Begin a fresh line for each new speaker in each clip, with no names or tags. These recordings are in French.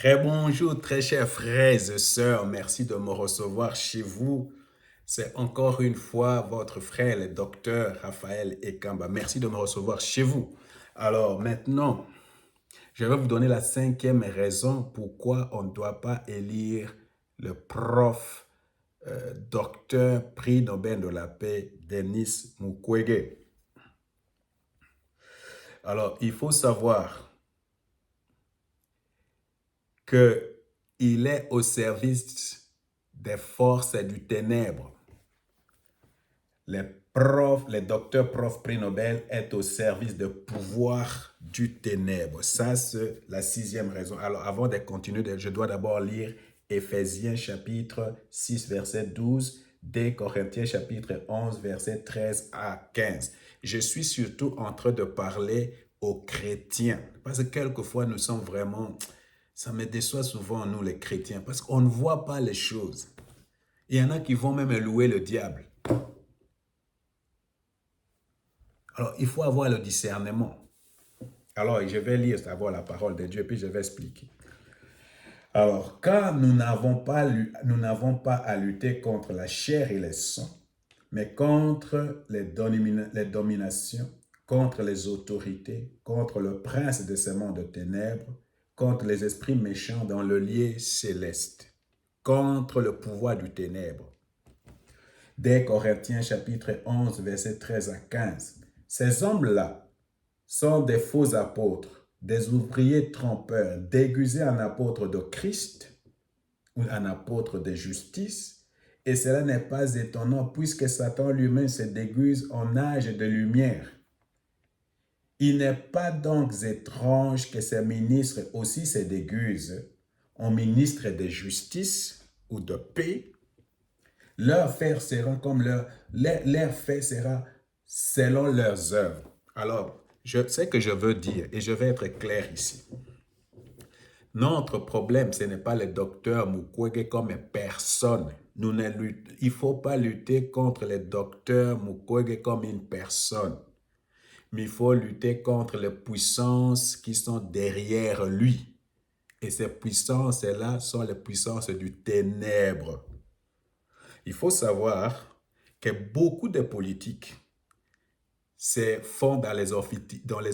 Très bonjour, très chers frères et sœurs. Merci de me recevoir chez vous. C'est encore une fois votre frère, le docteur Raphaël Ekamba. Merci de me recevoir chez vous. Alors maintenant, je vais vous donner la cinquième raison pourquoi on ne doit pas élire le prof docteur prix Nobel de la paix Denis Mukwege. Alors, il faut savoir qu'il est au service des forces du ténèbre. Les docteurs profs prix Nobel est au service de pouvoir du ténèbre. Ça, c'est la sixième raison. Alors, avant de continuer, je dois d'abord lire Éphésiens chapitre 6, verset 12, des Corinthiens chapitre 11, verset 13 à 15. Je suis surtout en train de parler aux chrétiens. Parce que quelquefois, nous sommes vraiment... Ça me déçoit souvent, nous les chrétiens, parce qu'on ne voit pas les choses. Il y en a qui vont même louer le diable. Alors, il faut avoir le discernement. Alors, je vais lire d'abord la parole de Dieu, puis je vais expliquer. Alors, car nous n'avons pas à lutter contre la chair et le sang, mais contre les dominations, contre les autorités, contre le prince de ce monde de ténèbres, contre les esprits méchants dans le lieu céleste, contre le pouvoir du ténèbre. Des Corinthiens chapitre 11, verset 13 à 15. Ces hommes-là sont des faux apôtres, des ouvriers trompeurs, déguisés en apôtres de Christ ou en apôtres de justice. Et cela n'est pas étonnant puisque Satan lui-même se déguise en âge de lumière. Il n'est pas donc étrange que ces ministres aussi se déguisent en ministres de justice ou de paix. Leurs faits seront comme leur fait sera selon leurs œuvres. Alors, je sais que je veux dire, et je vais être clair ici. Notre problème, ce n'est pas le docteur Mukwege comme personne. Il ne faut pas lutter contre le docteur Mukwege comme une personne. Mais il faut lutter contre les puissances qui sont derrière lui. Et ces puissances-là sont les puissances du ténèbre. Il faut savoir que beaucoup de politiques se font dans les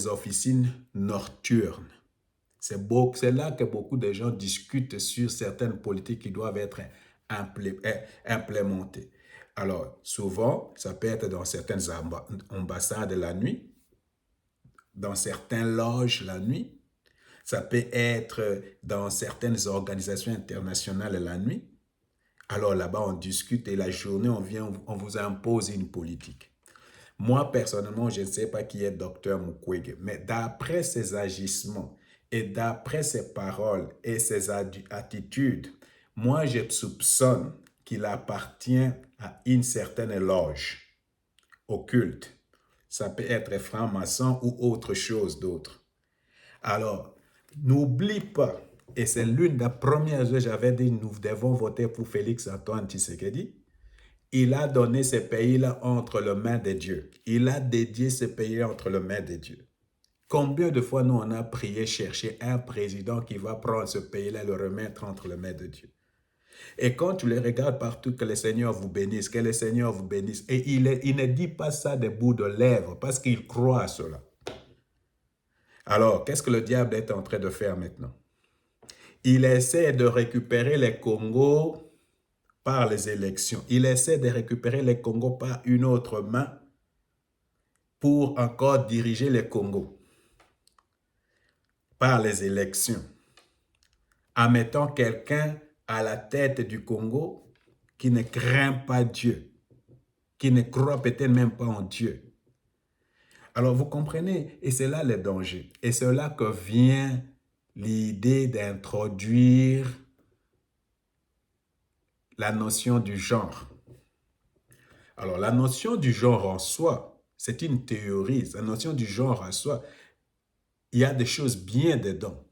officines nocturnes. C'est là que beaucoup de gens discutent sur certaines politiques qui doivent être implémentées. Alors, souvent, ça peut être dans certaines ambassades la nuit, dans certaines loges la nuit, ça peut être dans certaines organisations internationales la nuit. Alors là-bas, on discute et la journée, on vous impose une politique. Moi, personnellement, je ne sais pas qui est Dr Mukwege, mais d'après ses agissements et d'après ses paroles et ses attitudes, moi, je soupçonne qu'il appartient à une certaine loge occulte. Ça peut être franc-maçon ou autre chose d'autre. Alors, n'oublie pas, et c'est l'une des premières choses que j'avais dit, nous devons voter pour Félix Antoine Tshisekedi. Il a donné ce pays-là entre les mains de Dieu. Il a dédié ce pays-là entre les mains de Dieu. Combien de fois nous on a prié chercher un président qui va prendre ce pays-là et le remettre entre les mains de Dieu? Et quand tu les regardes partout, que le Seigneur vous bénisse, que le Seigneur vous bénisse. Et il ne dit pas ça de bout de lèvres parce qu'il croit à cela. Alors, qu'est-ce que le diable est en train de faire maintenant? Il essaie de récupérer les Congos par les élections. Il essaie de récupérer les Congos par une autre main pour encore diriger les Congos par les élections. En mettant quelqu'un à la tête du Congo qui ne craint pas Dieu, qui ne croit peut-être même pas en Dieu. Alors vous comprenez, et c'est là le danger. Et c'est là que vient l'idée d'introduire la notion du genre. Alors la notion du genre en soi, c'est une théorie. La notion du genre en soi, il y a des choses bien dedans.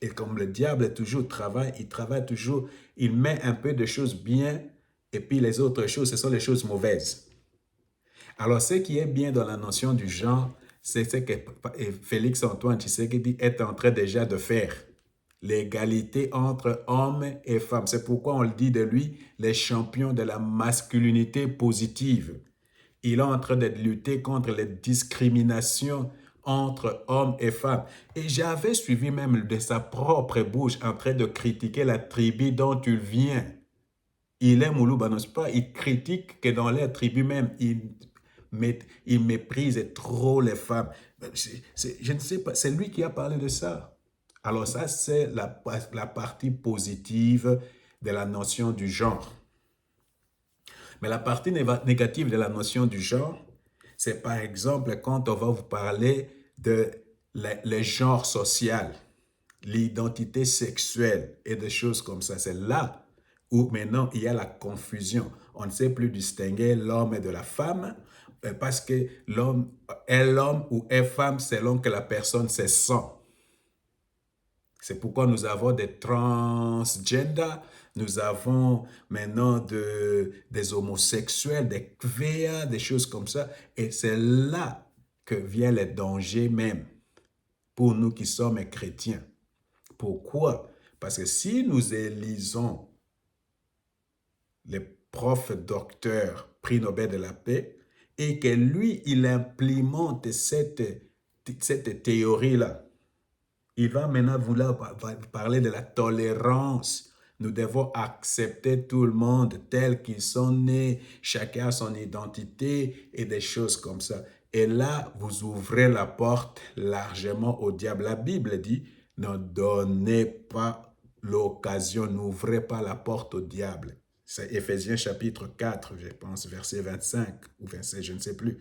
Et comme le diable toujours travaille, il travaille toujours, il met un peu de choses bien et puis les autres choses, ce sont les choses mauvaises. Alors ce qui est bien dans la notion du genre, c'est ce que Félix Antoine Tshisekedi est en train déjà de faire. l'égalité entre hommes et femmes. C'est pourquoi on le dit de lui, les champions de la masculinité positive. Il est en train de lutter contre les discriminations entre hommes et femmes. Et j'avais suivi même de sa propre bouche en train de critiquer la tribu dont il vient. Il est Moulouba, n'est-ce pas? Il critique que dans les tribus même, il méprise trop les femmes. Je ne sais pas, c'est lui qui a parlé de ça. Alors ça, c'est la partie positive de la notion du genre. Mais la partie négative de la notion du genre, c'est par exemple quand on va vous parler de le genre social, l'identité sexuelle et des choses comme ça. C'est là où maintenant il y a la confusion. On ne sait plus distinguer l'homme et de la femme parce que l'homme est l'homme ou est femme selon que la personne se sent. C'est pourquoi nous avons des transgenders, nous avons maintenant des homosexuels, des queers, des choses comme ça. Et c'est là que vient le danger même pour nous qui sommes chrétiens. Pourquoi? Parce que si nous élisons le prof docteur prix Nobel de la paix et que lui, il implémente cette théorie-là, il va maintenant vouloir parler de la tolérance. Nous devons accepter tout le monde tel qu'ils sont nés, chacun a son identité et des choses comme ça. Et là, vous ouvrez la porte largement au diable. La Bible dit, ne donnez pas l'occasion, n'ouvrez pas la porte au diable. C'est Éphésiens chapitre 4, je pense, verset 25 ou 26, je ne sais plus.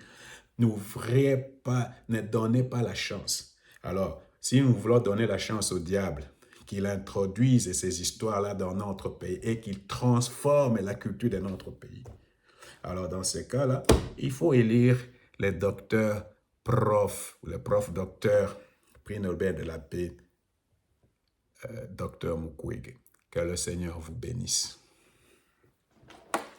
N'ouvrez pas, ne donnez pas la chance. Alors, si nous voulons donner la chance au diable, qu'il introduise ces histoires-là dans notre pays et qu'il transforme la culture de notre pays, alors dans ce cas-là, il faut élire les docteurs profs, ou les profs docteurs, prix Nobel de la paix, docteur Mukwege. Que le Seigneur vous bénisse.